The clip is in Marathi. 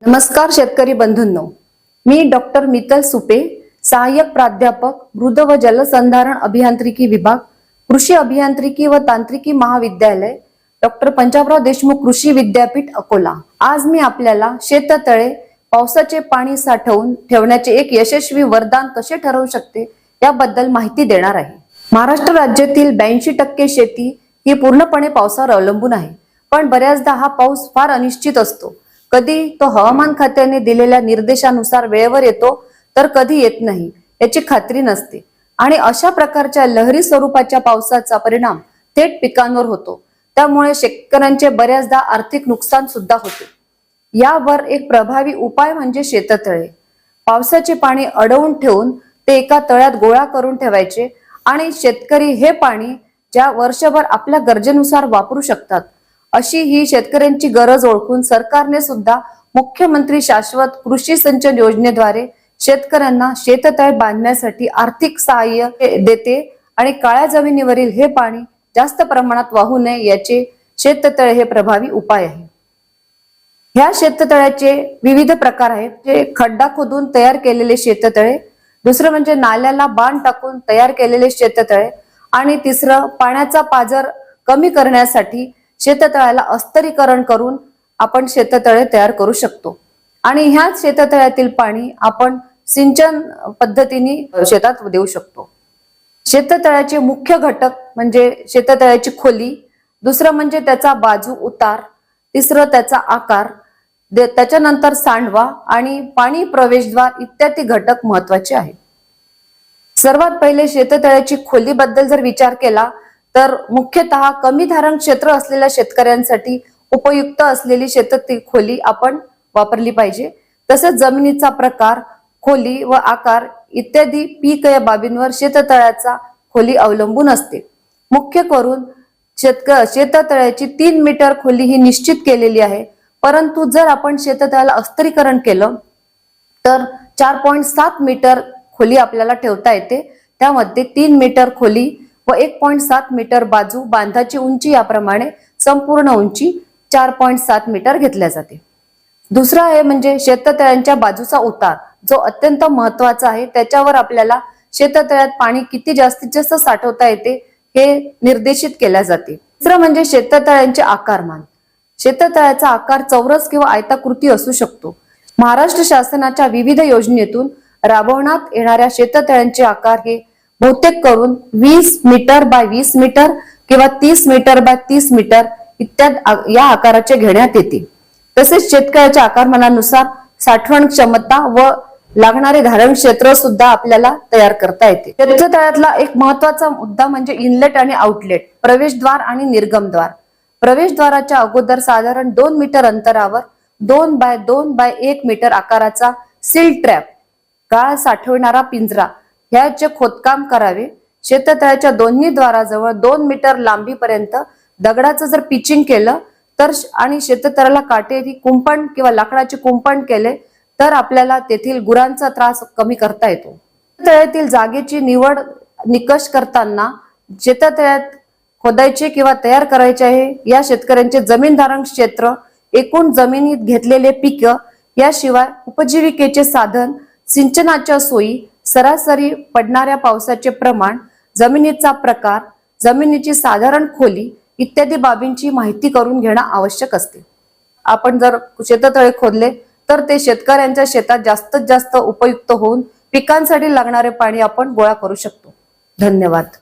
नमस्कार शेतकरी बंधूंनो, मी डॉक्टर मितल सुपे, सहाय्यक प्राध्यापक मृद व जलसंधारण अभियांत्रिकी विभाग, कृषी अभियांत्रिकी व तांत्रिकी महाविद्यालय, डॉक्टर पंजाबराव देशमुख कृषी विद्यापीठ अकोला। आज मी आपल्याला शेततळे पावसाचे पाणी साठवून ठेवण्याचे एक यशस्वी वरदान कसे ठरवू शकते याबद्दल माहिती देणार आहे। महाराष्ट्र राज्यातील 82% शेती ही पूर्णपणे पावसावर अवलंबून आहे, पण बऱ्याचदा हा पाऊस फार अनिश्चित असतो। कधी तो हवामान खात्याने दिलेल्या निर्देशानुसार वेळेवर येतो, तर कधी येत नाही, याची खात्री नसते। आणि अशा प्रकारच्या लहरी स्वरूपाच्या पावसाचा परिणाम थेट पिकांवर होतो, त्यामुळे शेतकऱ्यांचे बऱ्याचदा आर्थिक नुकसान सुद्धा होते। यावर एक प्रभावी उपाय म्हणजे शेततळे। पावसाचे पाणी अडवून ठेवून ते एका तळ्यात गोळा करून ठेवायचे आणि शेतकरी हे पाणी ज्या वर्षभर आपल्या गरजेनुसार वापरू शकतात, अशी ही शेतकऱ्यांची गरज ओळखून सरकारने सुद्धा मुख्यमंत्री शाश्वत कृषी सिंचन योजनेद्वारे शेतकऱ्यांना शेततळे बांधण्यासाठी आर्थिक सहाय्य देते आणि काळ्या जमिनीवरील हे पाणी जास्त प्रमाणात वाहू नये याचे शेततळे हे प्रभावी उपाय आहे। ह्या शेततळ्याचे विविध प्रकार आहेत, जे खड्डा खोदून तयार केलेले शेततळे, दुसरं म्हणजे नाल्याला बांध टाकून तयार केलेले शेततळे, आणि तिसरं पाण्याचा पाझर कमी करण्यासाठी शेततळ्याला अस्तरीकरण करून आपण शेततळे तयार करू शकतो। आणि ह्याच शेततळ्यातील पाणी आपण सिंचन पद्धतीने शेतात देऊ शकतो। शेततळ्याचे मुख्य घटक म्हणजे शेततळ्याची खोली, दुसरं म्हणजे त्याचा बाजू उतार, तिसरं त्याचा आकार, त्याच्यानंतर सांडवा आणि पाणी प्रवेशद्वार इत्यादी घटक महत्वाचे आहेत। सर्वात पहिले शेततळ्याची खोली बद्दल जर विचार केला तर मुख्यतः कमी धारण क्षेत्र असलेल्या शेतकऱ्यांसाठी उपयुक्त असलेली शेततळी खोली आपण वापरली पाहिजे। तसेच जमिनीचा प्रकार, खोली व आकार इत्यादी पीक या बाबींवर शेततळ्याचा खोली अवलंबून असते। मुख्य करून शेततळ्याची 3 मीटर खोली ही निश्चित केलेली आहे, परंतु जर आपण शेततळ्याला अस्तरीकरण केलं तर 4.7 मीटर खोली आपल्याला ठेवता येते। त्यामध्ये 3 मीटर खोली व 1.7 मीटर बाजू, बांधाची उंची याप्रमाणे संपूर्ण उंची 4.7 मीटर घेतल्या जाते। दुसरा आहे म्हणजे शेततळ्यांच्या बाजूचा उतार, जो अत्यंत महत्वाचा आहे। त्याच्यावर आपल्याला शेततळ्यात पाणी किती जास्तीत जास्त साठवता येते हे निर्देशित केल्या जाते। तिसरं म्हणजे शेततळ्यांचे आकारमान। शेततळ्याचा आकार चौरस किंवा आयताकृती असू शकतो। महाराष्ट्र शासनाच्या विविध योजनेतून राबवण्यात येणाऱ्या शेततळ्यांचे आकार हे बहुतेक करून 20 मीटर बाय 20 मीटर किंवा 30 मीटर बाय 30 मीटर इत्यादी या आकाराचे घेण्यात येते। तसेच शेततळ्याच्या आकारमानानुसार साठवण क्षमता व लागणारे धारण क्षेत्र सुद्धा आपल्याला तयार करता येते। शेततळ्यातला एक महत्वाचा मुद्दा म्हणजे इनलेट आणि आउटलेट, प्रवेशद्वार आणि निर्गमद्वार। प्रवेशद्वाराच्या अगोदर साधारण 2 मीटर अंतरावर 2 बाय 2 बाय 1 मीटर आकाराचा सील ट्रॅप, गाळ साठवणारा पिंजरा ह्याचे खोदकाम करावे। शेततळ्याच्या दोन्ही द्वाराजवळ 2 मीटर लांबीपर्यंत दगडाचं जर पिचिंग केलं तर आणि शेततळ्याला काटेरी कुंपण किंवा लाकडाचे कुंपण केले तर आपल्याला तेथील गुरांचा त्रास कमी करता येतो। शेततळ्यातील जागेची निवड निकष करताना शेततळ्यात खोदायचे किंवा तयार करायचे आहे या शेतकऱ्यांचे जमीन धारण क्षेत्र, एकूण जमिनीत घेतलेले पीक, याशिवाय उपजीविकेचे साधन, सिंचनाच्या सोयी, सरासरी पडणाऱ्या पावसाचे प्रमाण, जमिनीचा प्रकार, जमिनीची साधारण खोली इत्यादी बाबींची माहिती करून घेणं आवश्यक असते। आपण जर शेततळे खोदले तर ते शेतकऱ्यांच्या शेतात जास्तीत जास्त उपयुक्त होऊन पिकांसाठी लागणारे पाणी आपण गोळा करू शकतो। धन्यवाद।